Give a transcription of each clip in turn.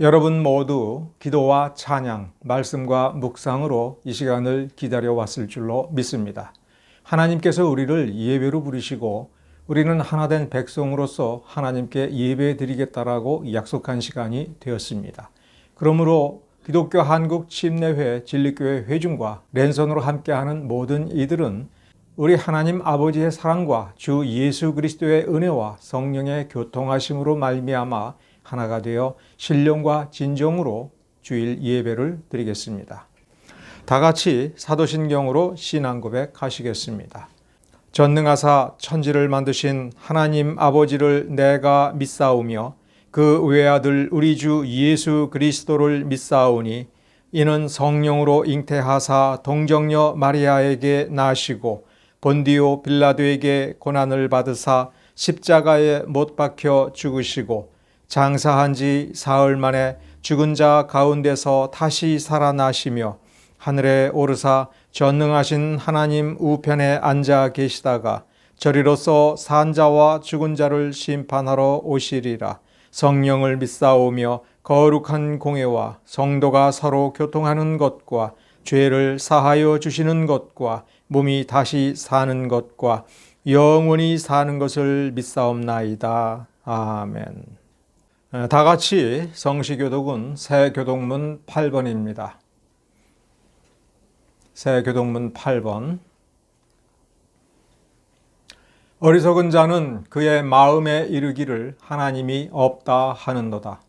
여러분 모두 기도와 찬양, 말씀과 묵상으로 이 시간을 기다려왔을 줄로 믿습니다. 하나님께서 우리를 예배로 부르시고 우리는 하나된 백성으로서 하나님께 예배드리겠다라고 약속한 시간이 되었습니다. 그러므로 기독교 한국 침례회 진리교회 회중과 랜선으로 함께하는 모든 이들은 우리 하나님 아버지의 사랑과 주 예수 그리스도의 은혜와 성령의 교통하심으로 말미암아 하나가 되어 신령과 진정으로 주일 예배를 드리겠습니다. 다 같이 사도신경으로 신앙 고백하시겠습니다. 전능하사 천지를 만드신 하나님 아버지를 내가 믿사오며 그 외아들 우리 주 예수 그리스도를 믿사오니 이는 성령으로 잉태하사 동정녀 마리아에게 나시고 본디오 빌라도에게 고난을 받으사 십자가에 못 박혀 죽으시고 장사한 지 사흘 만에 죽은 자 가운데서 다시 살아나시며 하늘에 오르사 전능하신 하나님 우편에 앉아 계시다가 저리로서 산 자와 죽은 자를 심판하러 오시리라. 성령을 믿사오며 거룩한 공회와 성도가 서로 교통하는 것과 죄를 사하여 주시는 것과 몸이 다시 사는 것과 영원히 사는 것을 믿사옵나이다. 아멘. 다 같이 성시교독은 새교독문 8번입니다. 새교독문 8번. 어리석은 자는 그의 마음에 이르기를 하나님이 없다 하는도다.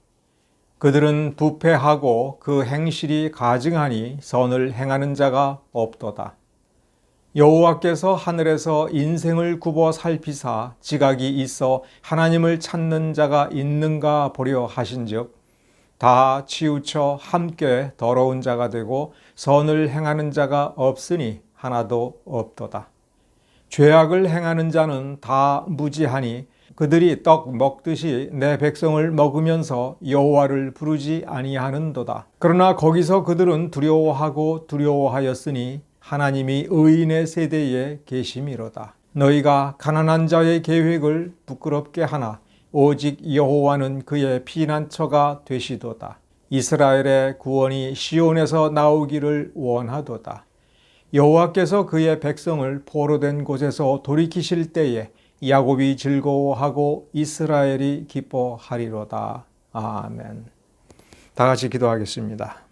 그들은 부패하고 그 행실이 가증하니 선을 행하는 자가 없도다. 여호와께서 하늘에서 인생을 굽어 살피사 지각이 있어 하나님을 찾는 자가 있는가 보려 하신즉 다 치우쳐 함께 더러운 자가 되고 선을 행하는 자가 없으니 하나도 없도다. 죄악을 행하는 자는 다 무지하니 그들이 떡 먹듯이 내 백성을 먹으면서 여호와를 부르지 아니하는도다. 그러나 거기서 그들은 두려워하고 두려워하였으니 하나님이 의인의 세대에 계심이로다. 너희가 가난한 자의 계획을 부끄럽게 하나 오직 여호와는 그의 피난처가 되시도다. 이스라엘의 구원이 시온에서 나오기를 원하도다. 여호와께서 그의 백성을 포로된 곳에서 돌이키실 때에 야곱이 즐거워하고 이스라엘이 기뻐하리로다. 아멘. 다 같이 기도하겠습니다.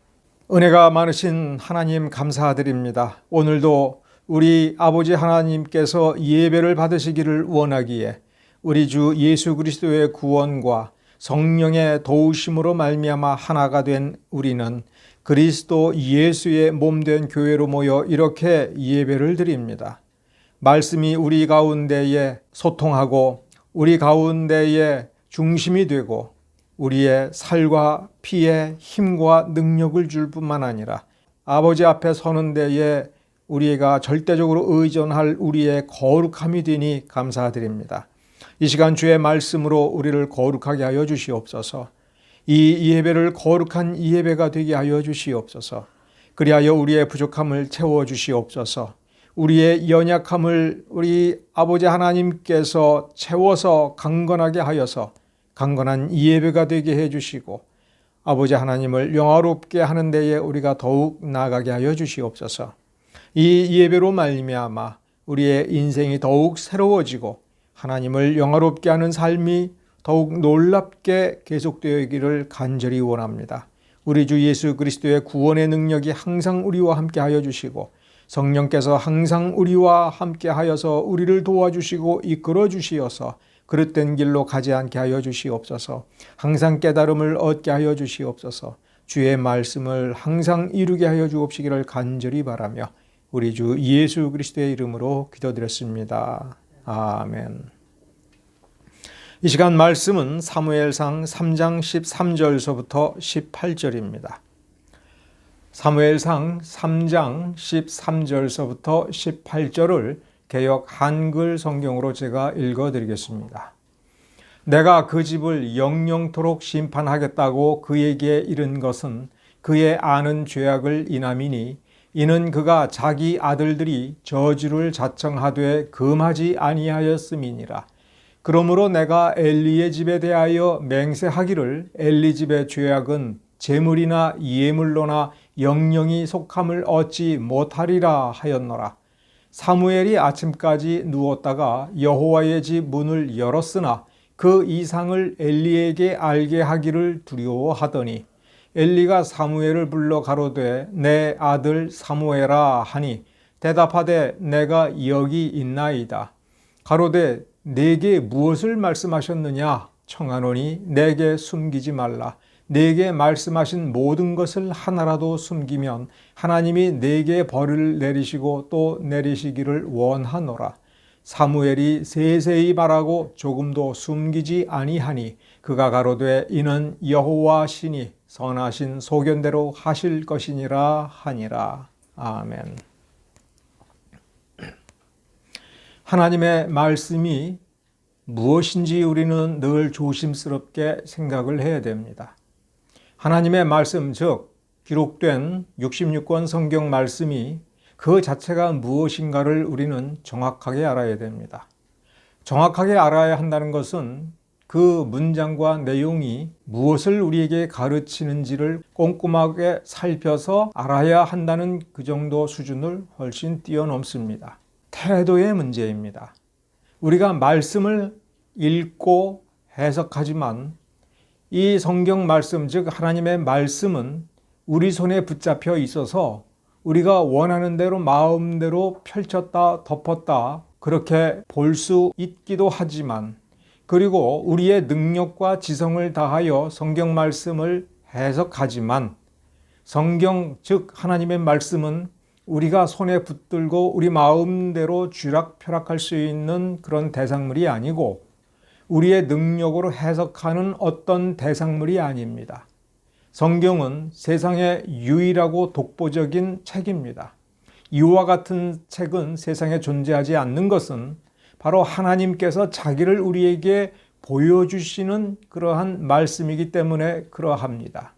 은혜가 많으신 하나님 감사드립니다. 오늘도 우리 아버지 하나님께서 예배를 받으시기를 원하기에 우리 주 예수 그리스도의 구원과 성령의 도우심으로 말미암아 하나가 된 우리는 그리스도 예수의 몸된 교회로 모여 이렇게 예배를 드립니다. 말씀이 우리 가운데에 소통하고 우리 가운데에 중심이 되고 우리의 살과 피에 힘과 능력을 줄 뿐만 아니라 아버지 앞에 서는 데에 우리가 절대적으로 의존할 우리의 거룩함이 되니 감사드립니다. 이 시간 주의 말씀으로 우리를 거룩하게 하여 주시옵소서. 이 예배를 거룩한 예배가 되게 하여 주시옵소서. 그리하여 우리의 부족함을 채워 주시옵소서. 우리의 연약함을 우리 아버지 하나님께서 채워서 강건하게 하여서 강건한 예배가 되게 해주시고 아버지 하나님을 영화롭게 하는 데에 우리가 더욱 나아가게 하여 주시옵소서. 이 예배로 말미암아 우리의 인생이 더욱 새로워지고 하나님을 영화롭게 하는 삶이 더욱 놀랍게 계속되기를 간절히 원합니다. 우리 주 예수 그리스도의 구원의 능력이 항상 우리와 함께 하여 주시고 성령께서 항상 우리와 함께 하여서 우리를 도와주시고 이끌어 주시어서 그릇된 길로 가지 않게 하여 주시옵소서. 항상 깨달음을 얻게 하여 주시옵소서. 주의 말씀을 항상 이루게 하여 주옵시기를 간절히 바라며 우리 주 예수 그리스도의 이름으로 기도드렸습니다. 아멘. 이 시간 말씀은 사무엘상 3장 13절서부터 18절입니다. 사무엘상 3장 13절서부터 18절을 개역 한글 성경으로 제가 읽어드리겠습니다. 내가 그 집을 영영토록 심판하겠다고 그에게 이른 것은 그의 아는 죄악을 인함이니 이는 그가 자기 아들들이 저주를 자청하되 금하지 아니하였음이니라. 그러므로 내가 엘리의 집에 대하여 맹세하기를 엘리 집의 죄악은 제물이나 예물로나 영영이 속함을 얻지 못하리라 하였노라. 사무엘이 아침까지 누웠다가 여호와의 집 문을 열었으나 그 이상을 엘리에게 알게 하기를 두려워하더니 엘리가 사무엘을 불러 가로되 내 아들 사무엘아 하니 대답하되 내가 여기 있나이다. 가로되 내게 무엇을 말씀하셨느냐 청하노니 내게 숨기지 말라. 내게 말씀하신 모든 것을 하나라도 숨기면 하나님이 내게 벌을 내리시고 또 내리시기를 원하노라. 사무엘이 세세히 말하고 조금도 숨기지 아니하니 그가 가로되 이는 여호와 신이 선하신 소견대로 하실 것이니라 하니라. 아멘. 하나님의 말씀이 무엇인지 우리는 늘 조심스럽게 생각을 해야 됩니다. 하나님의 말씀, 즉 기록된 66권 성경 말씀이 그 자체가 무엇인가를 우리는 정확하게 알아야 됩니다. 정확하게 알아야 한다는 것은 그 문장과 내용이 무엇을 우리에게 가르치는지를 꼼꼼하게 살펴서 알아야 한다는 그 정도 수준을 훨씬 뛰어넘습니다. 태도의 문제입니다. 우리가 말씀을 읽고 해석하지만 이 성경 말씀, 즉 하나님의 말씀은 우리 손에 붙잡혀 있어서 우리가 원하는 대로 마음대로 펼쳤다 덮었다 그렇게 볼 수 있기도 하지만, 그리고 우리의 능력과 지성을 다하여 성경 말씀을 해석하지만, 성경 즉 하나님의 말씀은 우리가 손에 붙들고 우리 마음대로 쥐락펴락할 수 있는 그런 대상물이 아니고 우리의 능력으로 해석하는 어떤 대상물이 아닙니다. 성경은 세상의 유일하고 독보적인 책입니다. 이와 같은 책은 세상에 존재하지 않는 것은 바로 하나님께서 자기를 우리에게 보여주시는 그러한 말씀이기 때문에 그러합니다.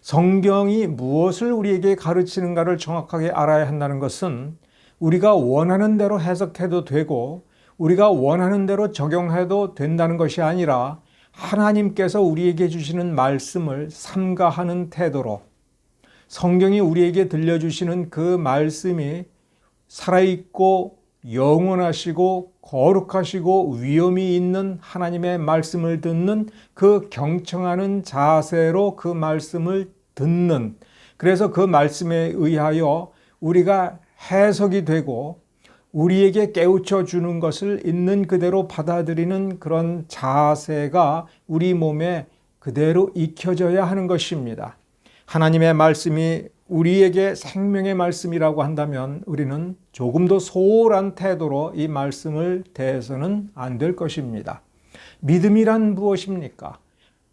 성경이 무엇을 우리에게 가르치는가를 정확하게 알아야 한다는 것은 우리가 원하는 대로 해석해도 되고 우리가 원하는 대로 적용해도 된다는 것이 아니라 하나님께서 우리에게 주시는 말씀을 삼가하는 태도로 성경이 우리에게 들려주시는 그 말씀이 살아있고 영원하시고 거룩하시고 위엄이 있는 하나님의 말씀을 듣는 그 경청하는 자세로 그 말씀을 듣는, 그래서 그 말씀에 의하여 우리가 해석이 되고 우리에게 깨우쳐 주는 것을 있는 그대로 받아들이는 그런 자세가 우리 몸에 그대로 익혀져야 하는 것입니다. 하나님의 말씀이 우리에게 생명의 말씀이라고 한다면 우리는 조금도 소홀한 태도로 이 말씀을 대해서는 안 될 것입니다. 믿음이란 무엇입니까?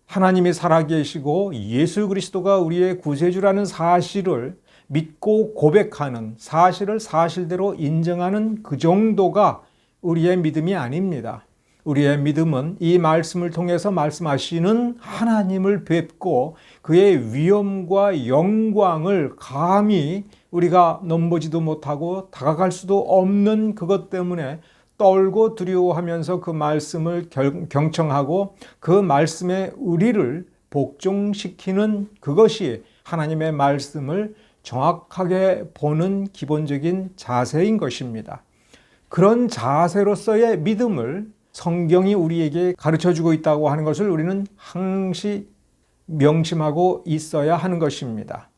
하나님이 살아계시고 예수 그리스도가 우리의 구세주라는 사실을 믿고 고백하는, 사실을 사실대로 인정하는 그 정도가 우리의 믿음이 아닙니다. 우리의 믿음은 이 말씀을 통해서 말씀하시는 하나님을 뵙고 그의 위엄과 영광을 감히 우리가 넘보지도 못하고 다가갈 수도 없는 그것 때문에 떨고 두려워하면서 그 말씀을 경청하고 그 말씀에 우리를 복종시키는, 그것이 하나님의 말씀을 정확하게 보는 기본적인 자세인 것입니다. 그런 자세로서의 믿음을 성경이 우리에게 가르쳐주고 있다고 하는 것을 우리는 항시 명심하고 있어야 하는 것입니다.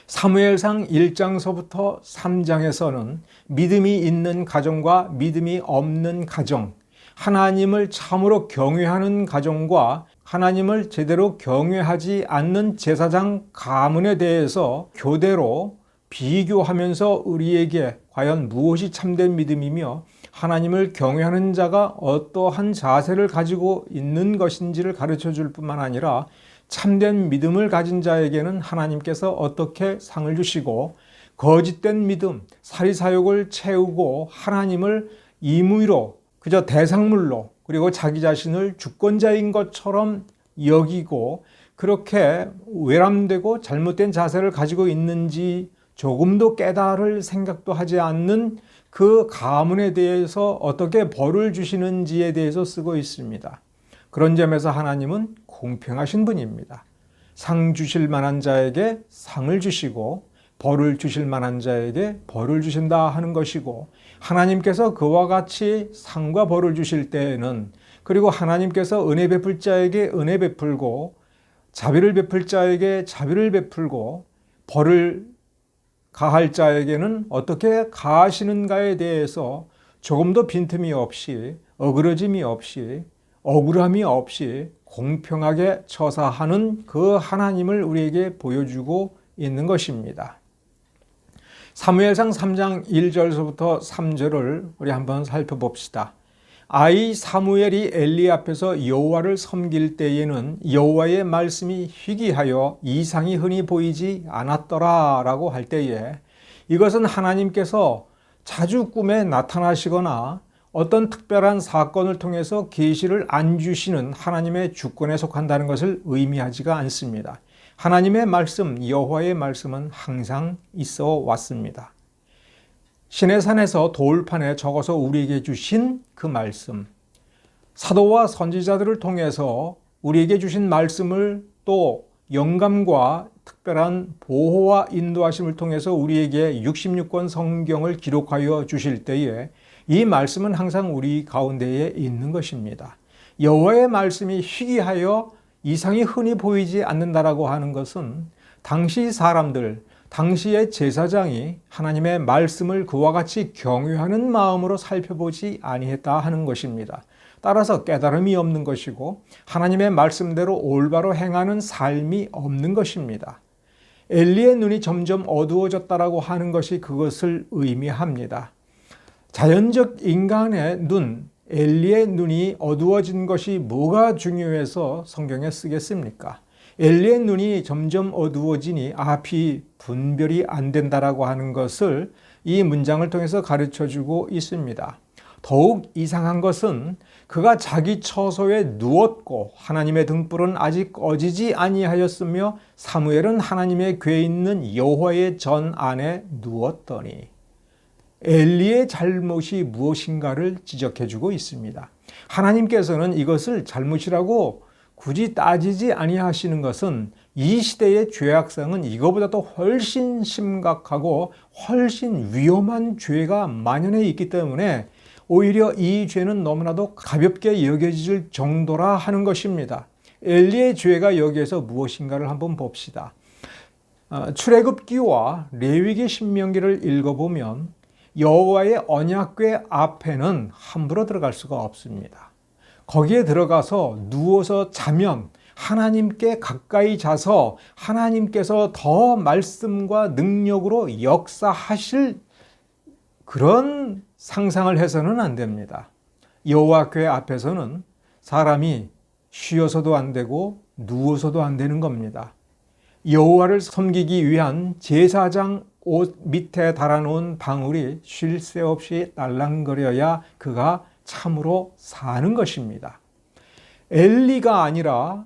사무엘상 1장서부터 3장에서는 믿음이 있는 가정과 믿음이 없는 가정, 하나님을 참으로 경외하는 가정과 하나님을 제대로 경외하지 않는 제사장 가문에 대해서 교대로 비교하면서 우리에게 과연 무엇이 참된 믿음이며 하나님을 경외하는 자가 어떠한 자세를 가지고 있는 것인지를 가르쳐 줄 뿐만 아니라 참된 믿음을 가진 자에게는 하나님께서 어떻게 상을 주시고 거짓된 믿음, 사리사욕을 채우고 하나님을 임의로 그저 대상물로, 그리고 자기 자신을 주권자인 것처럼 여기고 그렇게 외람되고 잘못된 자세를 가지고 있는지 조금도 깨달을 생각도 하지 않는 그 가문에 대해서 어떻게 벌을 주시는지에 대해서 쓰고 있습니다. 그런 점에서 하나님은 공평하신 분입니다. 상 주실 만한 자에게 상을 주시고 벌을 주실 만한 자에게 벌을 주신다 하는 것이고, 하나님께서 그와 같이 상과 벌을 주실 때에는, 그리고 하나님께서 은혜 베풀 자에게 은혜 베풀고 자비를 베풀 자에게 자비를 베풀고 벌을 가할 자에게는 어떻게 가하시는가에 대해서 조금도 빈틈이 없이, 어그러짐이 없이, 억울함이 없이 공평하게 처사하는 그 하나님을 우리에게 보여주고 있는 것입니다. 사무엘상 3장 1절서부터 3절을 우리 한번 살펴봅시다. 아이 사무엘이 엘리 앞에서 여호와를 섬길 때에는 여호와의 말씀이 희귀하여 이상이 흔히 보이지 않았더라 라고 할 때에, 이것은 하나님께서 자주 꿈에 나타나시거나 어떤 특별한 사건을 통해서 계시를 안 주시는 하나님의 주권에 속한다는 것을 의미하지가 않습니다. 하나님의 말씀, 여호와의 말씀은 항상 있어 왔습니다. 시내산에서 돌판에 적어서 우리에게 주신 그 말씀, 사도와 선지자들을 통해서 우리에게 주신 말씀을 또 영감과 특별한 보호와 인도하심을 통해서 우리에게 66권 성경을 기록하여 주실 때에 이 말씀은 항상 우리 가운데에 있는 것입니다. 여호와의 말씀이 희귀하여 이상이 흔히 보이지 않는다라고 하는 것은 당시 사람들, 당시의 제사장이 하나님의 말씀을 그와 같이 경외하는 마음으로 살펴보지 아니했다 하는 것입니다. 따라서 깨달음이 없는 것이고 하나님의 말씀대로 올바로 행하는 삶이 없는 것입니다. 엘리의 눈이 점점 어두워졌다라고 하는 것이 그것을 의미합니다. 자연적 인간의 눈, 엘리의 눈이 어두워진 것이 뭐가 중요해서 성경에 쓰겠습니까? 엘리의 눈이 점점 어두워지니 앞이 분별이 안 된다라고 하는 것을 이 문장을 통해서 가르쳐주고 있습니다. 더욱 이상한 것은 그가 자기 처소에 누웠고 하나님의 등불은 아직 꺼지지 아니하였으며 사무엘은 하나님의 궤에 있는 여호와의 전 안에 누웠더니, 엘리의 잘못이 무엇인가를 지적해주고 있습니다. 하나님께서는 이것을 잘못이라고 굳이 따지지 아니하시는 것은 이 시대의 죄악성은 이거보다도 훨씬 심각하고 훨씬 위험한 죄가 만연해 있기 때문에 오히려 이 죄는 너무나도 가볍게 여겨질 정도라 하는 것입니다. 엘리의 죄가 여기에서 무엇인가를 한번 봅시다. 출애굽기와 레위기 신명기를 읽어보면 여호와의 언약궤 앞에는 함부로 들어갈 수가 없습니다. 거기에 들어가서 누워서 자면 하나님께 가까이 자서 하나님께서 더 말씀과 능력으로 역사하실 그런 상상을 해서는 안 됩니다. 여호와궤 앞에서는 사람이 쉬어서도 안 되고 누워서도 안 되는 겁니다. 여호와를 섬기기 위한 제사장 옷 밑에 달아놓은 방울이 쉴 새 없이 날랑거려야 그가 참으로 사는 것입니다. 엘리가 아니라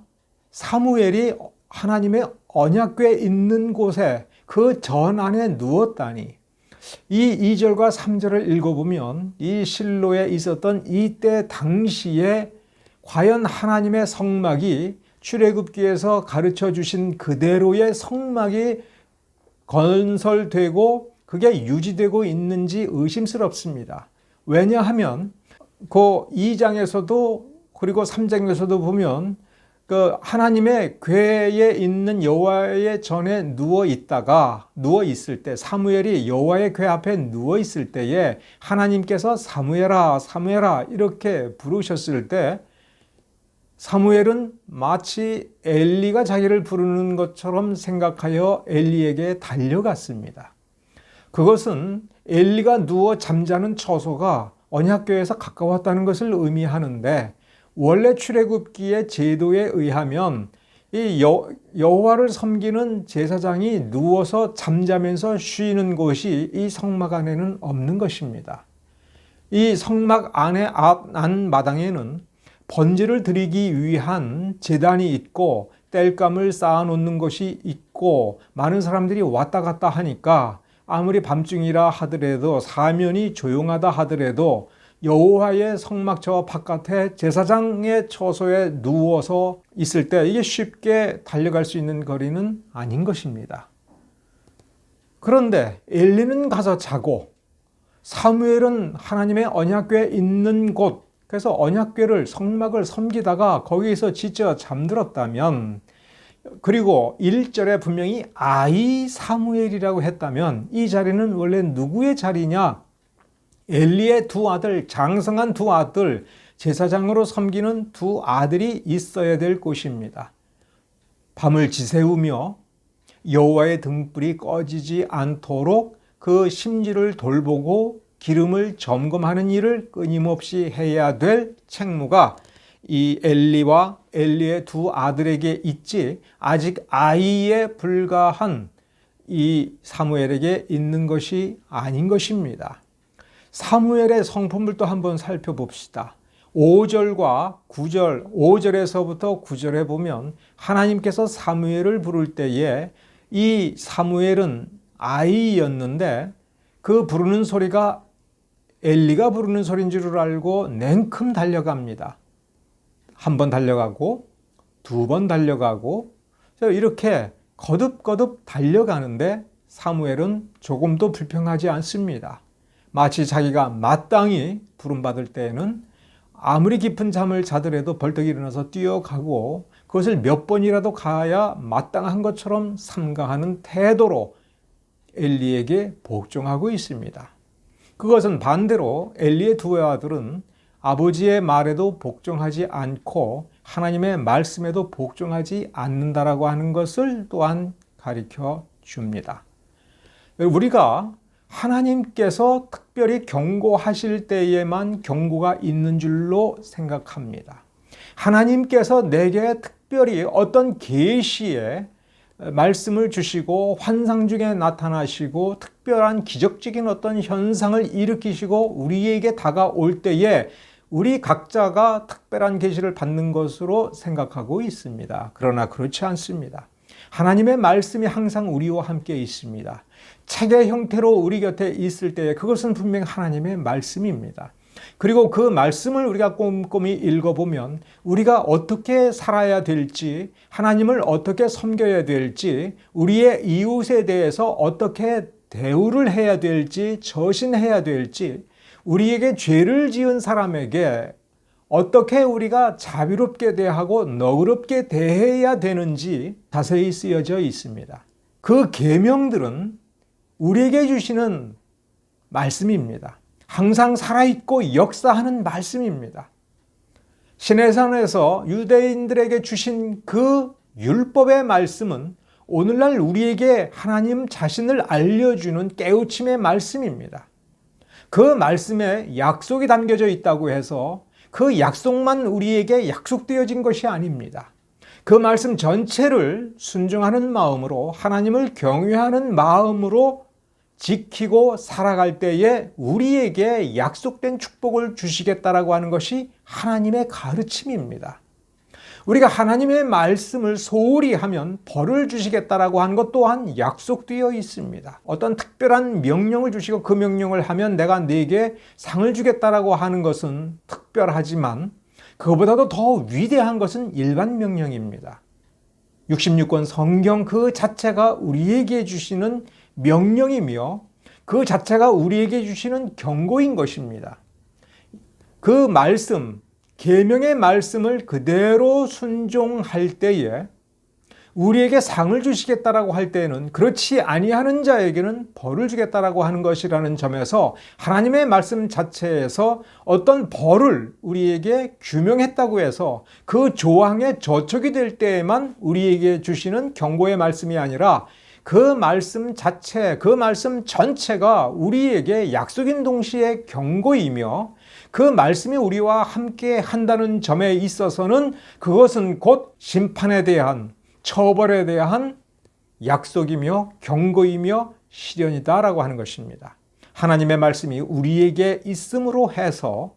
사무엘이 하나님의 언약궤 있는 곳에 그 전 안에 누웠다니, 이 2절과 3절을 읽어보면 이 실로에 있었던 이때 당시에 과연 하나님의 성막이 출애굽기에서 가르쳐 주신 그대로의 성막이 건설되고 그게 유지되고 있는지 의심스럽습니다. 왜냐하면 그 2장에서도 그리고 3장에서도 보면 그 하나님의 궤에 있는 여호와의 전에 누워 있을 때, 사무엘이 여호와의 궤 앞에 누워 있을 때에 하나님께서 사무엘아 사무엘아 이렇게 부르셨을 때 사무엘은 마치 엘리가 자기를 부르는 것처럼 생각하여 엘리에게 달려갔습니다. 그것은 엘리가 누워 잠자는 처소가 언약궤에서 가까웠다는 것을 의미하는데, 원래 출애굽기의 제도에 의하면 이 여호와를 섬기는 제사장이 누워서 잠자면서 쉬는 곳이 이 성막 안에는 없는 것입니다. 이 성막 안의 안마당에는 번제를 드리기 위한 제단이 있고 땔감을 쌓아놓는 것이 있고 많은 사람들이 왔다 갔다 하니까 아무리 밤중이라 하더라도 사면이 조용하다 하더라도 여호와의 성막 저 바깥에 제사장의 처소에 누워서 있을 때 이게 쉽게 달려갈 수 있는 거리는 아닌 것입니다. 그런데 엘리는 가서 자고 사무엘은 하나님의 언약궤에 있는 곳, 그래서 언약궤를 성막을 섬기다가 거기에서 지쳐 잠들었다면, 그리고 1절에 분명히 아이 사무엘이라고 했다면 이 자리는 원래 누구의 자리냐? 엘리의 두 아들, 장성한 두 아들, 제사장으로 섬기는 두 아들이 있어야 될 곳입니다. 밤을 지새우며 여호와의 등불이 꺼지지 않도록 그 심지를 돌보고 기름을 점검하는 일을 끊임없이 해야 될 책무가 이 엘리와 엘리의 두 아들에게 있지 아직 아이에 불과한 이 사무엘에게 있는 것이 아닌 것입니다. 사무엘의 성품을 또 한번 살펴봅시다. 5절과 9절, 5절에서부터 9절에 보면 하나님께서 사무엘을 부를 때에 이 사무엘은 아이였는데 그 부르는 소리가 엘리가 부르는 소리인 줄 알고 냉큼 달려갑니다. 한 번 달려가고 두 번 달려가고 이렇게 거듭거듭 달려가는데 사무엘은 조금도 불평하지 않습니다. 마치 자기가 마땅히 부름받을 때에는 아무리 깊은 잠을 자더라도 벌떡 일어나서 뛰어가고 그것을 몇 번이라도 가야 마땅한 것처럼 삼가하는 태도로 엘리에게 복종하고 있습니다. 그것은 반대로 엘리의 두 아들은 아버지의 말에도 복종하지 않고 하나님의 말씀에도 복종하지 않는다라고 하는 것을 또한 가르쳐 줍니다. 우리가 하나님께서 특별히 경고하실 때에만 경고가 있는 줄로 생각합니다. 하나님께서 내게 특별히 어떤 계시에 말씀을 주시고 환상 중에 나타나시고 특별한 기적적인 어떤 현상을 일으키시고 우리에게 다가올 때에 우리 각자가 특별한 계시를 받는 것으로 생각하고 있습니다. 그러나 그렇지 않습니다. 하나님의 말씀이 항상 우리와 함께 있습니다. 책의 형태로 우리 곁에 있을 때 그것은 분명히 하나님의 말씀입니다. 그리고 그 말씀을 우리가 꼼꼼히 읽어보면 우리가 어떻게 살아야 될지, 하나님을 어떻게 섬겨야 될지, 우리의 이웃에 대해서 어떻게 대우를 해야 될지, 처신해야 될지, 우리에게 죄를 지은 사람에게 어떻게 우리가 자비롭게 대하고 너그럽게 대해야 되는지 자세히 쓰여져 있습니다. 그 계명들은 우리에게 주시는 말씀입니다. 항상 살아있고 역사하는 말씀입니다. 시내산에서 유대인들에게 주신 그 율법의 말씀은 오늘날 우리에게 하나님 자신을 알려주는 깨우침의 말씀입니다. 그 말씀에 약속이 담겨져 있다고 해서 그 약속만 우리에게 약속되어진 것이 아닙니다. 그 말씀 전체를 순종하는 마음으로 하나님을 경외하는 마음으로 지키고 살아갈 때에 우리에게 약속된 축복을 주시겠다라고 하는 것이 하나님의 가르침입니다. 우리가 하나님의 말씀을 소홀히 하면 벌을 주시겠다라고 하는 것 또한 약속되어 있습니다. 어떤 특별한 명령을 주시고 그 명령을 하면 내가 네게 상을 주겠다라고 하는 것은 특별하지만 그것보다도 더 위대한 것은 일반 명령입니다. 66권 성경 그 자체가 우리에게 주시는 명령이며 그 자체가 우리에게 주시는 경고인 것입니다. 그 말씀, 계명의 말씀을 그대로 순종할 때에 우리에게 상을 주시겠다라고 할 때에는 그렇지 아니하는 자에게는 벌을 주겠다라고 하는 것이라는 점에서 하나님의 말씀 자체에서 어떤 벌을 우리에게 규명했다고 해서 그 조항에 저촉이 될 때에만 우리에게 주시는 경고의 말씀이 아니라 그 말씀 자체, 그 말씀 전체가 우리에게 약속인 동시에 경고이며 그 말씀이 우리와 함께 한다는 점에 있어서는 그것은 곧 심판에 대한, 처벌에 대한 약속이며 경고이며 시련이다라고 하는 것입니다. 하나님의 말씀이 우리에게 있음으로 해서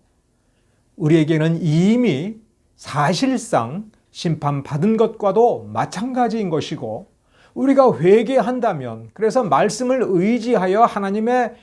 우리에게는 이미 사실상 심판받은 것과도 마찬가지인 것이고 우리가 회개한다면, 그래서 말씀을 의지하여 하나님의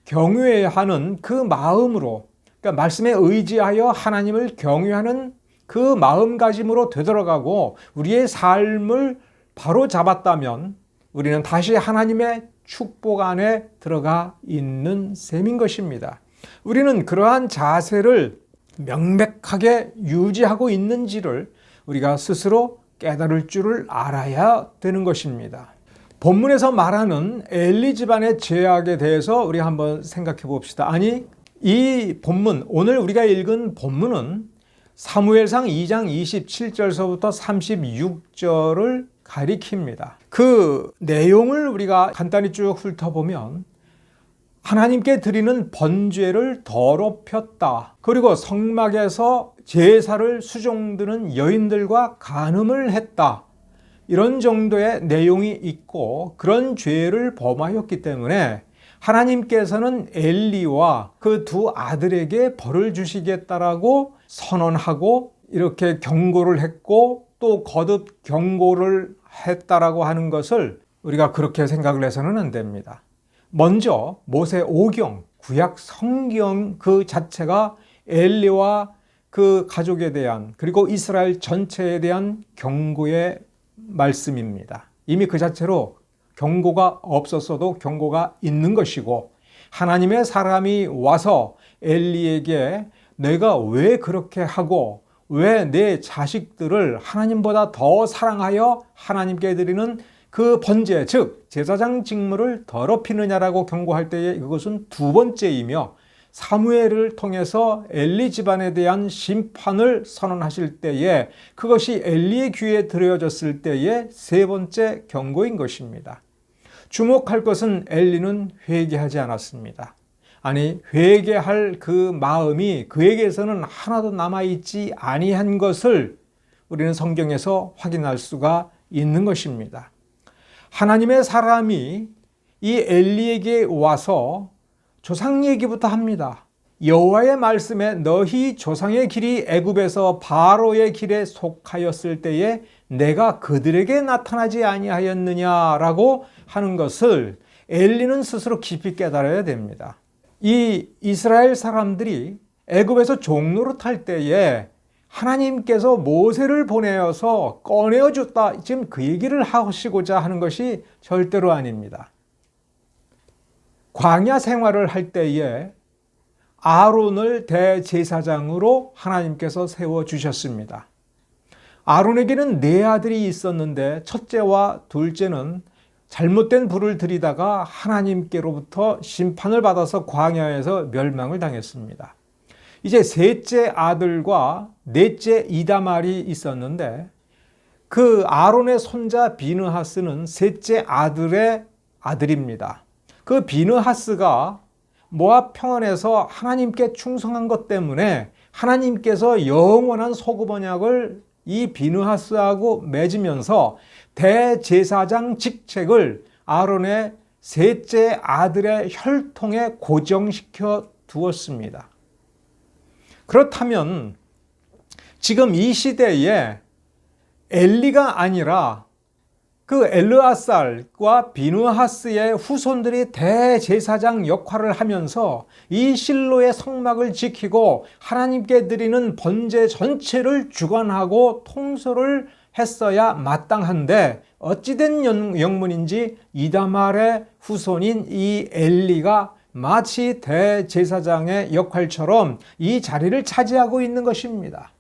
경외하는 그 마음으로, 그러니까 말씀에 의지하여 하나님을 경외하는 그 마음가짐으로 되돌아가고 우리의 삶을 바로 잡았다면 우리는 다시 하나님의 축복 안에 들어가 있는 셈인 것입니다. 우리는 그러한 자세를 명백하게 유지하고 있는지를 우리가 스스로 깨달을 줄을 알아야 되는 것입니다. 본문에서 말하는 엘리 집안의 죄악에 대해서 우리 한번 생각해 봅시다. 아니, 이 본문, 오늘 우리가 읽은 본문은 사무엘상 2장 27절서부터 36절을 가리킵니다. 그 내용을 우리가 간단히 쭉 훑어보면 하나님께 드리는 번제를 더럽혔다. 그리고 성막에서 제사를 수종드는 여인들과 간음을 했다. 이런 정도의 내용이 있고 그런 죄를 범하였기 때문에 하나님께서는 엘리와 그 두 아들에게 벌을 주시겠다라고 선언하고 이렇게 경고를 했고 또 거듭 경고를 했다라고 하는 것을 우리가 그렇게 생각을 해서는 안 됩니다. 먼저 모세 오경, 구약 성경 그 자체가 엘리와 그 가족에 대한 그리고 이스라엘 전체에 대한 경고의 말씀입니다. 이미 그 자체로 경고가 없었어도 경고가 있는 것이고 하나님의 사람이 와서 엘리에게 내가 왜 그렇게 하고 왜 내 자식들을 하나님보다 더 사랑하여 하나님께 드리는 그 번제, 즉 제사장 직무를 더럽히느냐라고 경고할 때에 이것은 두 번째이며 사무엘을 통해서 엘리 집안에 대한 심판을 선언하실 때에 그것이 엘리의 귀에 들려졌을 때의 세 번째 경고인 것입니다. 주목할 것은 엘리는 회개하지 않았습니다. 아니, 회개할 그 마음이 그에게서는 하나도 남아있지 아니한 것을 우리는 성경에서 확인할 수가 있는 것입니다. 하나님의 사람이 이 엘리에게 와서 조상 얘기부터 합니다. 여호와의 말씀에 너희 조상의 길이 애굽에서 바로의 길에 속하였을 때에 내가 그들에게 나타나지 아니하였느냐라고 하는 것을 엘리는 스스로 깊이 깨달아야 됩니다. 이 이스라엘 사람들이 애굽에서 종노릇 할 때에 하나님께서 모세를 보내어서 꺼내어 줬다. 지금 그 얘기를 하시고자 하는 것이 절대로 아닙니다. 광야 생활을 할 때에 아론을 대제사장으로 하나님께서 세워주셨습니다. 아론에게는 네 아들이 있었는데 첫째와 둘째는 잘못된 불을 들이다가 하나님께로부터 심판을 받아서 광야에서 멸망을 당했습니다. 이제 셋째 아들과 넷째 이다말이 있었는데 그 아론의 손자 비느하스는 셋째 아들의 아들입니다. 그 비느하스가 모압 평원에서 하나님께 충성한 것 때문에 하나님께서 영원한 소급 언약을 이 비느하스하고 맺으면서 대제사장 직책을 아론의 셋째 아들의 혈통에 고정시켜 두었습니다. 그렇다면 지금 이 시대에 엘리가 아니라 그 엘르아살과 비느하스의 후손들이 대제사장 역할을 하면서 이 실로의 성막을 지키고 하나님께 드리는 번제 전체를 주관하고 통솔을 했어야 마땅한데 어찌된 영문인지 이다말의 후손인 이 엘리가 마치 대제사장의 역할처럼 이 자리를 차지하고 있는 것입니다.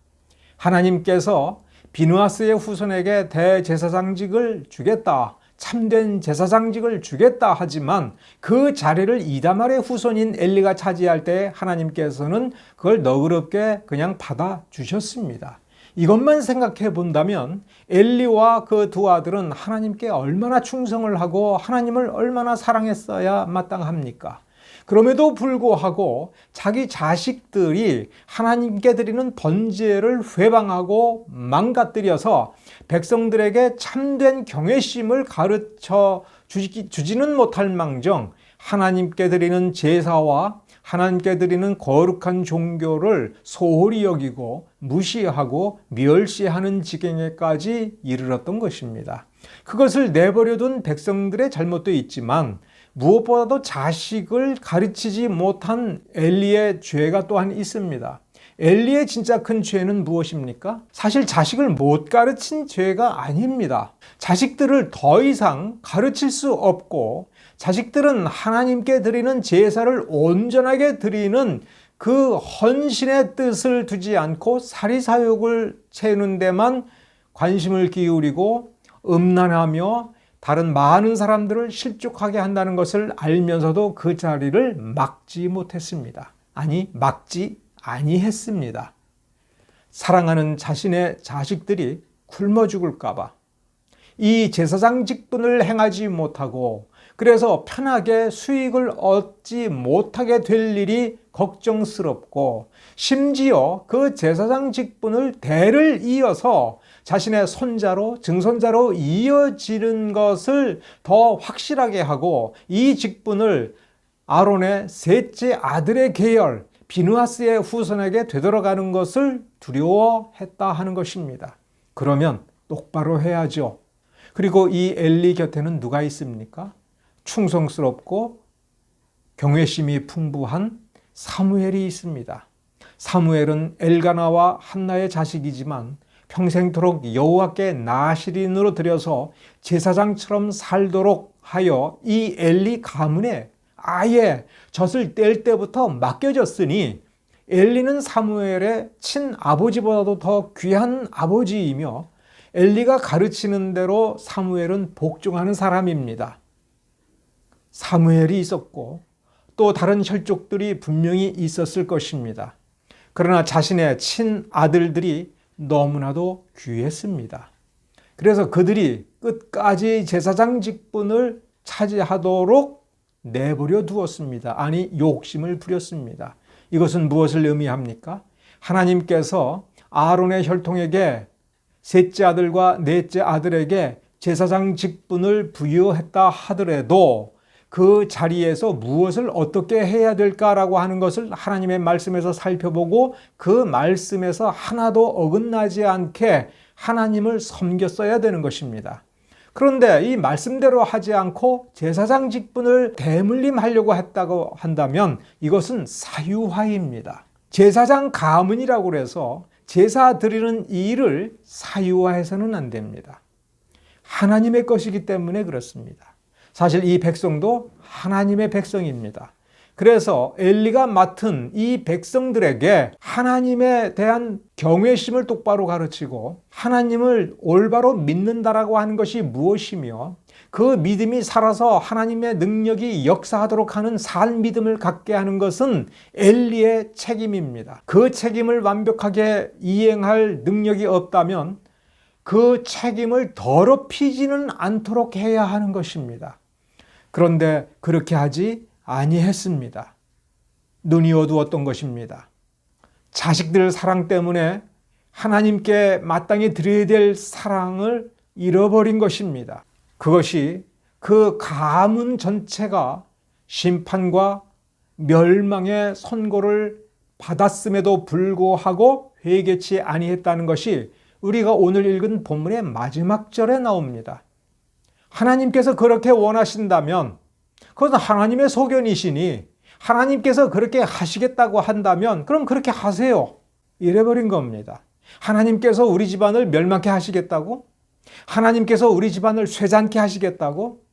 하나님께서 비느하스의 후손에게 대제사장직을 주겠다, 참된 제사장직을 주겠다 하지만 그 자리를 이다말의 후손인 엘리가 차지할 때 하나님께서는 그걸 너그럽게 그냥 받아주셨습니다. 이것만 생각해 본다면 엘리와 그 두 아들은 하나님께 얼마나 충성을 하고 하나님을 얼마나 사랑했어야 마땅합니까? 그럼에도 불구하고 자기 자식들이 하나님께 드리는 번제를 회방하고 망가뜨려서 백성들에게 참된 경외심을 가르쳐 주지는 못할 망정 하나님께 드리는 제사와 하나님께 드리는 거룩한 종교를 소홀히 여기고 무시하고 멸시하는 지경에까지 이르렀던 것입니다. 그것을 내버려둔 백성들의 잘못도 있지만 무엇보다도 자식을 가르치지 못한 엘리의 죄가 또한 있습니다. 엘리의 진짜 큰 죄는 무엇입니까? 사실 자식을 못 가르친 죄가 아닙니다. 자식들을 더 이상 가르칠 수 없고 자식들은 하나님께 드리는 제사를 온전하게 드리는 그 헌신의 뜻을 두지 않고 사리사욕을 채우는 데만 관심을 기울이고 음란하며 다른 많은 사람들을 실족하게 한다는 것을 알면서도 그 자리를 막지 못했습니다. 아니, 막지 아니했습니다. 사랑하는 자신의 자식들이 굶어 죽을까 봐 이 제사장 직분을 행하지 못하고 그래서 편하게 수익을 얻지 못하게 될 일이 걱정스럽고 심지어 그 제사장 직분을 대를 이어서 자신의 손자로 증손자로 이어지는 것을 더 확실하게 하고 이 직분을 아론의 셋째 아들의 계열 비느하스의 후손에게 되돌아가는 것을 두려워했다 하는 것입니다. 그러면 똑바로 해야죠. 그리고 이 엘리 곁에는 누가 있습니까? 충성스럽고 경외심이 풍부한 사무엘이 있습니다. 사무엘은 엘가나와 한나의 자식이지만 평생토록 여호와께 나시린으로 드려서 제사장처럼 살도록 하여 이 엘리 가문에 아예 젖을 뗄 때부터 맡겨졌으니 엘리는 사무엘의 친아버지보다도 더 귀한 아버지이며 엘리가 가르치는 대로 사무엘은 복종하는 사람입니다. 사무엘이 있었고 또 다른 혈족들이 분명히 있었을 것입니다. 그러나 자신의 친아들들이 너무나도 귀했습니다. 그래서 그들이 끝까지 제사장 직분을 차지하도록 내버려 두었습니다. 아니, 욕심을 부렸습니다. 이것은 무엇을 의미합니까? 하나님께서 아론의 혈통에게 셋째 아들과 넷째 아들에게 제사장 직분을 부여했다 하더라도 그 자리에서 무엇을 어떻게 해야 될까라고 하는 것을 하나님의 말씀에서 살펴보고 그 말씀에서 하나도 어긋나지 않게 하나님을 섬겼어야 되는 것입니다. 그런데 이 말씀대로 하지 않고 제사장 직분을 대물림하려고 했다고 한다면 이것은 사유화입니다. 제사장 가문이라고 해서 제사 드리는 일을 사유화해서는 안 됩니다. 하나님의 것이기 때문에 그렇습니다. 사실 이 백성도 하나님의 백성입니다. 그래서 엘리가 맡은 이 백성들에게 하나님에 대한 경외심을 똑바로 가르치고 하나님을 올바로 믿는다라고 하는 것이 무엇이며 그 믿음이 살아서 하나님의 능력이 역사하도록 하는 산 믿음을 갖게 하는 것은 엘리의 책임입니다. 그 책임을 완벽하게 이행할 능력이 없다면 그 책임을 더럽히지는 않도록 해야 하는 것입니다. 그런데 그렇게 하지 아니했습니다. 눈이 어두웠던 것입니다. 자식들 사랑 때문에 하나님께 마땅히 드려야 될 사랑을 잃어버린 것입니다. 그것이 그 가문 전체가 심판과 멸망의 선고를 받았음에도 불구하고 회개치 아니했다는 것이 우리가 오늘 읽은 본문의 마지막 절에 나옵니다. 하나님께서 그렇게 원하신다면 그것은 하나님의 소견이시니 하나님께서 그렇게 하시겠다고 한다면 그럼 그렇게 하세요. 이래버린 겁니다. 하나님께서 우리 집안을 멸망케 하시겠다고? 하나님께서 우리 집안을 쇠잔케 하시겠다고?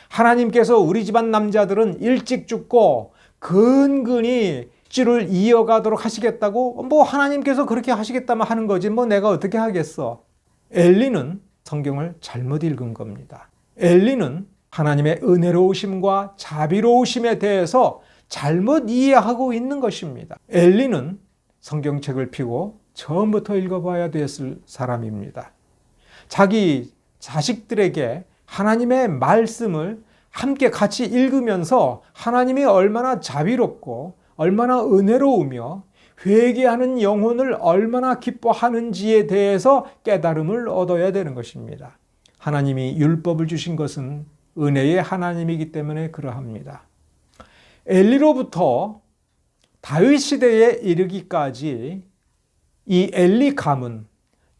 하나님께서 우리 집안 남자들은 일찍 죽고 근근히 찌를 이어가도록 하시겠다고? 뭐 하나님께서 그렇게 하시겠다면 하는 거지 뭐 내가 어떻게 하겠어? 엘리는 성경을 잘못 읽은 겁니다. 엘리는 하나님의 은혜로우심과 자비로우심에 대해서 잘못 이해하고 있는 것입니다. 엘리는 성경책을 펴고 처음부터 읽어봐야 됐을 사람입니다. 자기 자식들에게 하나님의 말씀을 함께 같이 읽으면서 하나님이 얼마나 자비롭고 얼마나 은혜로우며 회개하는 영혼을 얼마나 기뻐하는지에 대해서 깨달음을 얻어야 되는 것입니다. 하나님이 율법을 주신 것은 은혜의 하나님이기 때문에 그러합니다. 엘리로부터 다윗 시대에 이르기까지 이 엘리 가문,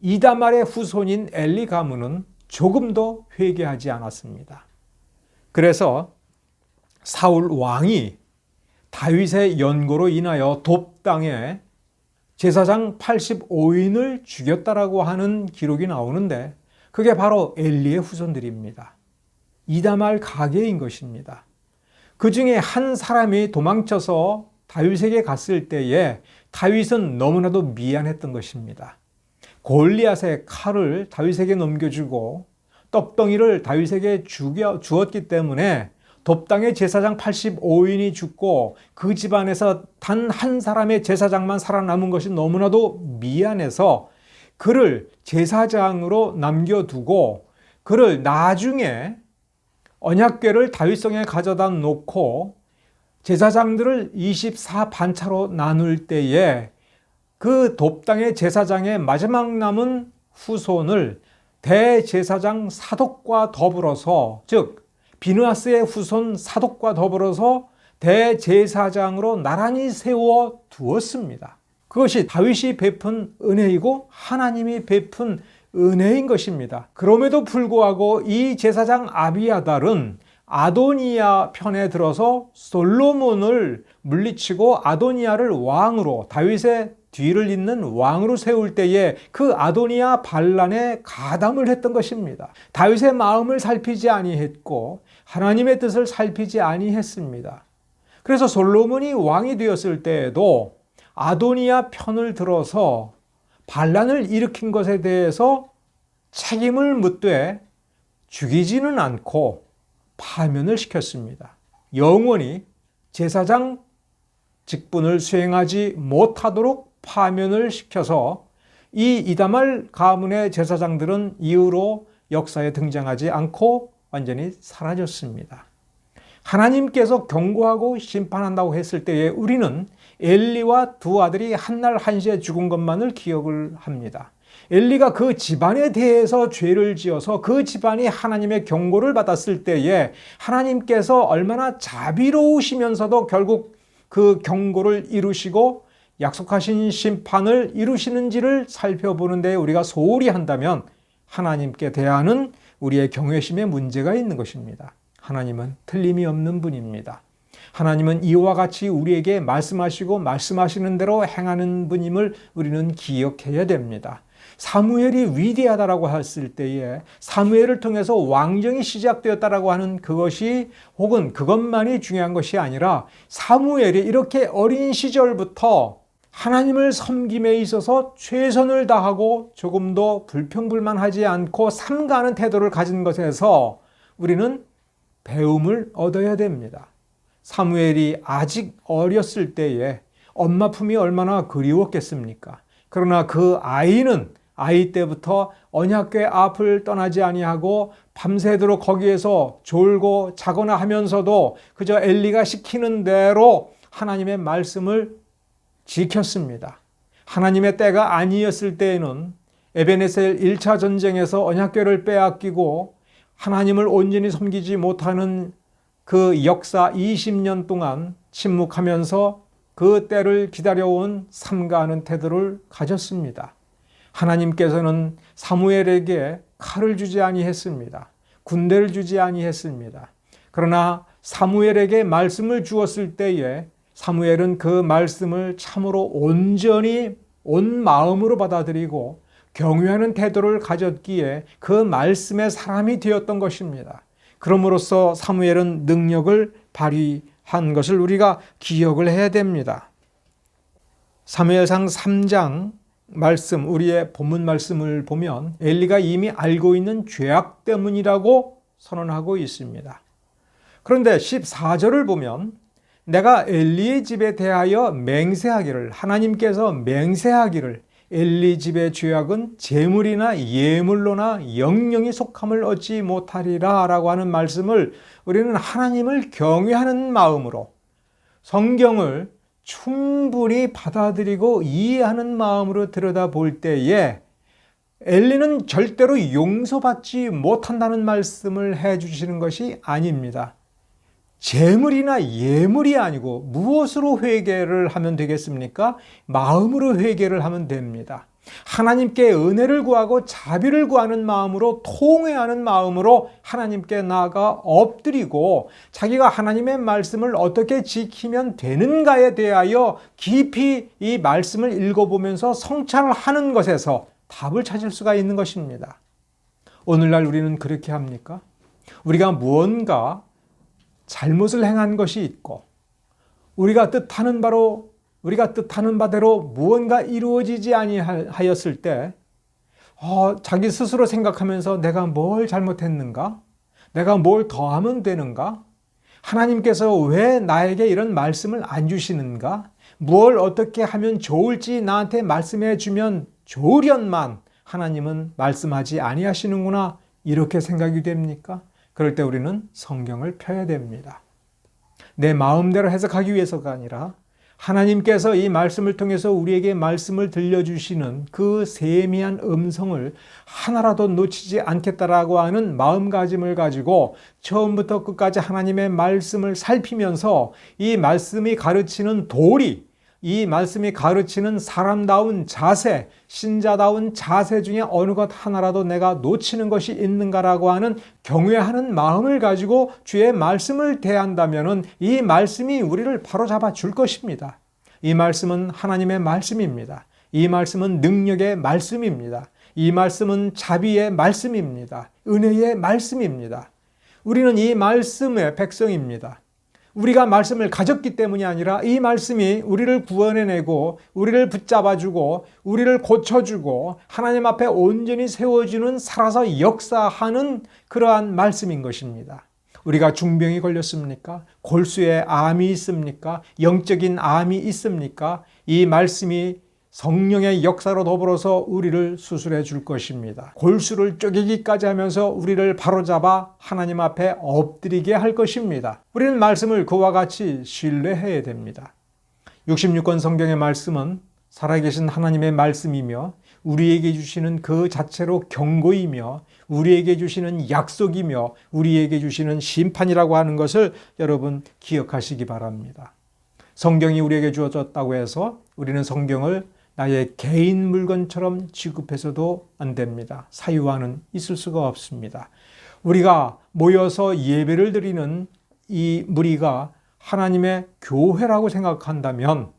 이다말의 후손인 엘리 가문은 조금도 회개하지 않았습니다. 그래서 사울 왕이 다윗의 연고로 인하여 돕당에 제사장 85인을 죽였다라고 하는 기록이 나오는데 그게 바로 엘리의 후손들입니다. 이다말 가게인 것입니다. 그 중에 한 사람이 도망쳐서 다윗에게 갔을 때에 다윗은 너무나도 미안했던 것입니다. 골리앗의 칼을 다윗에게 넘겨주고 떡덩이를 다윗에게 주었기 때문에 돕당의 제사장 85인이 죽고 그 집안에서 단 한 사람의 제사장만 살아남은 것이 너무나도 미안해서 그를 제사장으로 남겨두고 그를 나중에 언약궤를 다윗성에 가져다 놓고 제사장들을 24반차로 나눌 때에 그 돕당의 제사장의 마지막 남은 후손을 대제사장 사독과 더불어서, 즉 비느하스의 후손 사독과 더불어서 대제사장으로 나란히 세워 두었습니다. 그것이 다윗이 베푼 은혜이고 하나님이 베푼 은혜인 것입니다. 그럼에도 불구하고 이 제사장 아비아달은 아도니아 편에 들어서 솔로몬을 물리치고 아도니아를 왕으로, 다윗의 뒤를 잇는 왕으로 세울 때에 그 아도니아 반란에 가담을 했던 것입니다. 다윗의 마음을 살피지 아니했고 하나님의 뜻을 살피지 아니했습니다. 그래서 솔로몬이 왕이 되었을 때에도 아도니아 편을 들어서 반란을 일으킨 것에 대해서 책임을 묻되 죽이지는 않고 파면을 시켰습니다. 영원히 제사장 직분을 수행하지 못하도록 파면을 시켜서 이 이다말 가문의 제사장들은 이후로 역사에 등장하지 않고 완전히 사라졌습니다. 하나님께서 경고하고 심판한다고 했을 때에 우리는 엘리와 두 아들이 한날 한시에 죽은 것만을 기억을 합니다. 엘리가 그 집안에 대해서 죄를 지어서 그 집안이 하나님의 경고를 받았을 때에 하나님께서 얼마나 자비로우시면서도 결국 그 경고를 이루시고 약속하신 심판을 이루시는지를 살펴보는 데 우리가 소홀히 한다면 하나님께 대하는 우리의 경외심에 문제가 있는 것입니다. 하나님은 틀림이 없는 분입니다. 하나님은 이와 같이 우리에게 말씀하시고 말씀하시는 대로 행하는 분임을 우리는 기억해야 됩니다. 사무엘이 위대하다라고 했을 때에 사무엘을 통해서 왕정이 시작되었다라고 하는 그것이 혹은 그것만이 중요한 것이 아니라 사무엘이 이렇게 어린 시절부터 하나님을 섬김에 있어서 최선을 다하고 조금도 불평불만하지 않고 삼가하는 태도를 가진 것에서 우리는 배움을 얻어야 됩니다. 사무엘이 아직 어렸을 때에 엄마 품이 얼마나 그리웠겠습니까? 그러나 그 아이는 아이 때부터 언약궤 앞을 떠나지 아니하고 밤새도록 거기에서 졸고 자거나 하면서도 그저 엘리가 시키는 대로 하나님의 말씀을 지켰습니다. 하나님의 때가 아니었을 때에는 에베네셀 1차 전쟁에서 언약궤를 빼앗기고 하나님을 온전히 섬기지 못하는 그 역사 20년 동안 침묵하면서 그 때를 기다려온 삼가하는 태도를 가졌습니다. 하나님께서는 사무엘에게 칼을 주지 아니했습니다. 군대를 주지 아니했습니다. 그러나 사무엘에게 말씀을 주었을 때에 사무엘은 그 말씀을 참으로 온전히 온 마음으로 받아들이고 경외하는 태도를 가졌기에 그 말씀의 사람이 되었던 것입니다. 그럼으로써 사무엘은 능력을 발휘한 것을 우리가 기억을 해야 됩니다. 사무엘상 3장 말씀, 우리의 본문 말씀을 보면 엘리가 이미 알고 있는 죄악 때문이라고 선언하고 있습니다. 그런데 14절을 보면 내가 엘리의 집에 대하여 맹세하기를, 하나님께서 맹세하기를 엘리 집의 죄악은 재물이나 예물로나 영영이 속함을 얻지 못하리라 라고 하는 말씀을 우리는 하나님을 경외하는 마음으로 성경을 충분히 받아들이고 이해하는 마음으로 들여다볼 때에 엘리는 절대로 용서받지 못한다는 말씀을 해주시는 것이 아닙니다. 재물이나 예물이 아니고 무엇으로 회개를 하면 되겠습니까? 마음으로 회개를 하면 됩니다. 하나님께 은혜를 구하고 자비를 구하는 마음으로, 통회하는 마음으로 하나님께 나아가 엎드리고 자기가 하나님의 말씀을 어떻게 지키면 되는가에 대하여 깊이 이 말씀을 읽어보면서 성찰을 하는 것에서 답을 찾을 수가 있는 것입니다. 오늘날 우리는 그렇게 합니까? 우리가 무언가 잘못을 행한 것이 있고 우리가 뜻하는 바대로 무언가 이루어지지 아니하였을 때 자기 스스로 생각하면서 내가 뭘 잘못했는가? 내가 뭘 더 하면 되는가? 하나님께서 왜 나에게 이런 말씀을 안 주시는가? 뭘 어떻게 하면 좋을지 나한테 말씀해 주면 좋으련만 하나님은 말씀하지 아니하시는구나, 이렇게 생각이 됩니까? 그럴 때 우리는 성경을 펴야 됩니다. 내 마음대로 해석하기 위해서가 아니라 하나님께서 이 말씀을 통해서 우리에게 말씀을 들려주시는 그 세미한 음성을 하나라도 놓치지 않겠다라고 하는 마음가짐을 가지고 처음부터 끝까지 하나님의 말씀을 살피면서 이 말씀이 가르치는 도리, 이 말씀이 가르치는 사람다운 자세, 신자다운 자세 중에 어느 것 하나라도 내가 놓치는 것이 있는가라고 하는 경외하는 마음을 가지고 주의 말씀을 대한다면 이 말씀이 우리를 바로잡아 줄 것입니다. 이 말씀은 하나님의 말씀입니다. 이 말씀은 능력의 말씀입니다. 이 말씀은 자비의 말씀입니다. 은혜의 말씀입니다. 우리는 이 말씀의 백성입니다. 우리가 말씀을 가졌기 때문이 아니라 이 말씀이 우리를 구원해내고 우리를 붙잡아주고 우리를 고쳐주고 하나님 앞에 온전히 세워주는, 살아서 역사하는 그러한 말씀인 것입니다. 우리가 중병이 걸렸습니까? 골수에 암이 있습니까? 영적인 암이 있습니까? 이 말씀이 성령의 역사로 더불어서 우리를 수술해 줄 것입니다. 골수를 쪼개기까지 하면서 우리를 바로잡아 하나님 앞에 엎드리게 할 것입니다. 우리는 말씀을 그와 같이 신뢰해야 됩니다. 66권 성경의 말씀은 살아계신 하나님의 말씀이며 우리에게 주시는 그 자체로 경고이며 우리에게 주시는 약속이며 우리에게 주시는 심판이라고 하는 것을 여러분 기억하시기 바랍니다. 성경이 우리에게 주어졌다고 해서 우리는 성경을 나의 개인 물건처럼 취급해서도 안 됩니다. 사유화는 있을 수가 없습니다. 우리가 모여서 예배를 드리는 이 무리가 하나님의 교회라고 생각한다면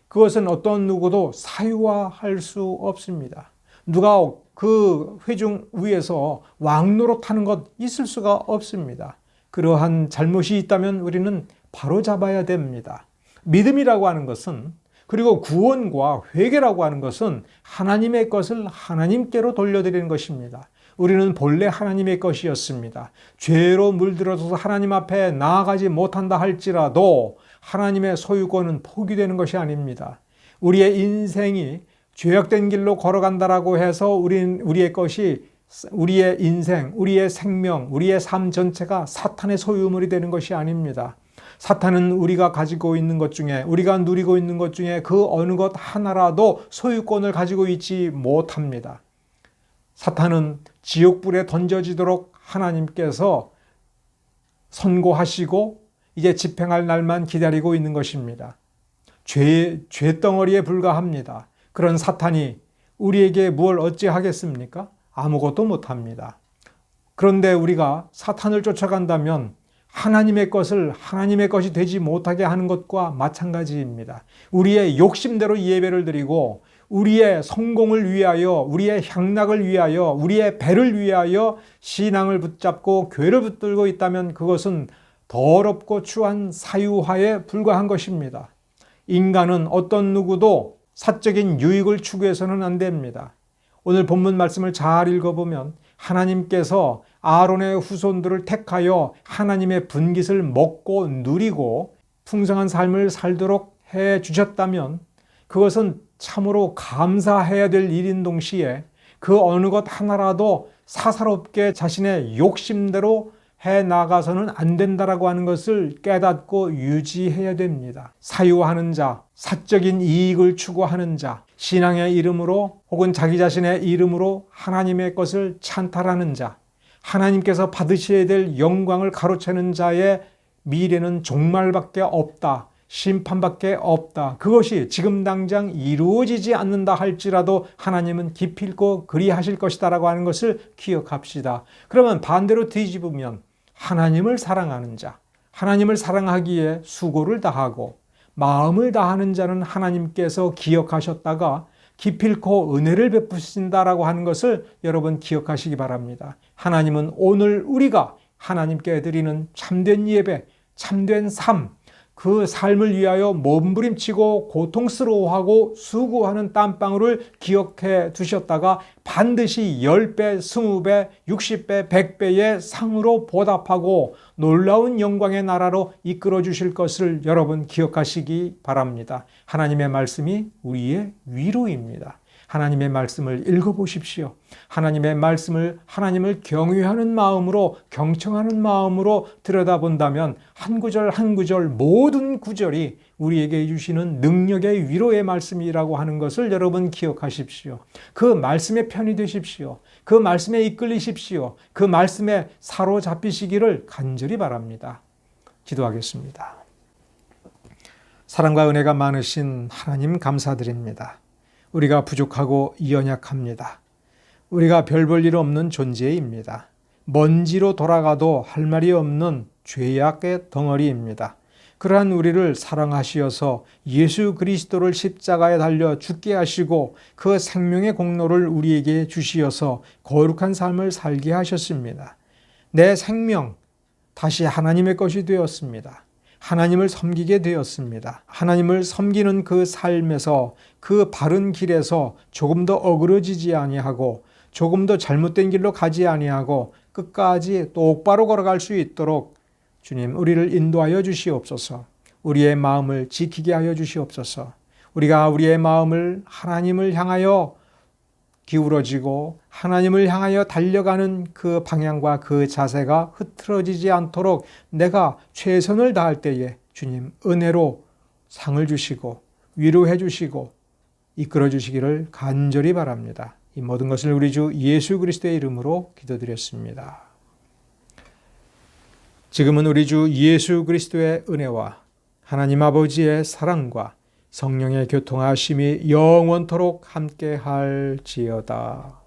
그것은 어떤 누구도 사유화할 수 없습니다. 누가 그 회중 위에서 왕노릇하는 것 있을 수가 없습니다. 그러한 잘못이 있다면 우리는 바로잡아야 됩니다. 믿음이라고 하는 것은, 그리고 구원과 회개라고 하는 것은 하나님의 것을 하나님께로 돌려드리는 것입니다. 우리는 본래 하나님의 것이었습니다. 죄로 물들어서 하나님 앞에 나아가지 못한다 할지라도 하나님의 소유권은 포기되는 것이 아닙니다. 우리의 인생이 죄악된 길로 걸어간다라고 해서 우리의 것이, 우리의 인생, 우리의 생명, 우리의 삶 전체가 사탄의 소유물이 되는 것이 아닙니다. 사탄은 우리가 가지고 있는 것 중에, 우리가 누리고 있는 것 중에 그 어느 것 하나라도 소유권을 가지고 있지 못합니다. 사탄은 지옥불에 던져지도록 하나님께서 선고하시고 이제 집행할 날만 기다리고 있는 것입니다. 죄덩어리에 불과합니다. 그런 사탄이 우리에게 무엇을 어찌하겠습니까? 아무것도 못합니다. 그런데 우리가 사탄을 쫓아간다면 하나님의 것을 하나님의 것이 되지 못하게 하는 것과 마찬가지입니다. 우리의 욕심대로 예배를 드리고 우리의 성공을 위하여, 우리의 향락을 위하여, 우리의 배를 위하여 신앙을 붙잡고 교회를 붙들고 있다면 그것은 더럽고 추한 사유화에 불과한 것입니다. 인간은 어떤 누구도 사적인 유익을 추구해서는 안 됩니다. 오늘 본문 말씀을 잘 읽어보면 하나님께서 아론의 후손들을 택하여 하나님의 분깃을 먹고 누리고 풍성한 삶을 살도록 해 주셨다면 그것은 참으로 감사해야 될 일인 동시에 그 어느 것 하나라도 사사롭게 자신의 욕심대로 해 나가서는 안 된다라고 하는 것을 깨닫고 유지해야 됩니다. 사유하는 자, 사적인 이익을 추구하는 자, 신앙의 이름으로 혹은 자기 자신의 이름으로 하나님의 것을 찬탈하는 자, 하나님께서 받으셔야 될 영광을 가로채는 자의 미래는 종말밖에 없다. 심판밖에 없다. 그것이 지금 당장 이루어지지 않는다 할지라도 하나님은 기필코 그리하실 것이다라고 하는 것을 기억합시다. 그러면 반대로 뒤집으면 하나님을 사랑하는 자, 하나님을 사랑하기에 수고를 다하고 마음을 다하는 자는 하나님께서 기억하셨다가 기필코 은혜를 베푸신다라고 하는 것을 여러분 기억하시기 바랍니다. 하나님은 오늘 우리가 하나님께 드리는 참된 예배, 참된 삶, 그 삶을 위하여 몸부림치고 고통스러워하고 수고하는 땀방울을 기억해 두셨다가 반드시 10배, 20배, 60배, 100배의 상으로 보답하고 놀라운 영광의 나라로 이끌어 주실 것을 여러분 기억하시기 바랍니다. 하나님의 말씀이 우리의 위로입니다. 하나님의 말씀을 읽어보십시오. 하나님의 말씀을 하나님을 경외하는 마음으로 경청하는 마음으로 들여다본다면 한 구절 한 구절 모든 구절이 우리에게 주시는 능력의 위로의 말씀이라고 하는 것을 여러분 기억하십시오. 그 말씀에 편히 되십시오. 그 말씀에 이끌리십시오. 그 말씀에 사로잡히시기를 간절히 바랍니다. 기도하겠습니다. 사랑과 은혜가 많으신 하나님 감사드립니다. 우리가 부족하고 연약합니다. 우리가 별 볼 일 없는 존재입니다. 먼지로 돌아가도 할 말이 없는 죄악의 덩어리입니다. 그러한 우리를 사랑하시어서 예수 그리스도를 십자가에 달려 죽게 하시고 그 생명의 공로를 우리에게 주시어서 거룩한 삶을 살게 하셨습니다. 내 생명 다시 하나님의 것이 되었습니다. 하나님을 섬기게 되었습니다. 하나님을 섬기는 그 삶에서 그 바른 길에서 조금 더 어그러지지 아니하고 조금 더 잘못된 길로 가지 아니하고 끝까지 똑바로 걸어갈 수 있도록 주님 우리를 인도하여 주시옵소서. 우리의 마음을 지키게 하여 주시옵소서. 우리가 우리의 마음을 하나님을 향하여 기울어지고 하나님을 향하여 달려가는 그 방향과 그 자세가 흐트러지지 않도록 내가 최선을 다할 때에 주님 은혜로 상을 주시고 위로해 주시고 이끌어 주시기를 간절히 바랍니다. 이 모든 것을 우리 주 예수 그리스도의 이름으로 기도드렸습니다. 지금은 우리 주 예수 그리스도의 은혜와 하나님 아버지의 사랑과 성령의 교통하심이 영원토록 함께 할지어다.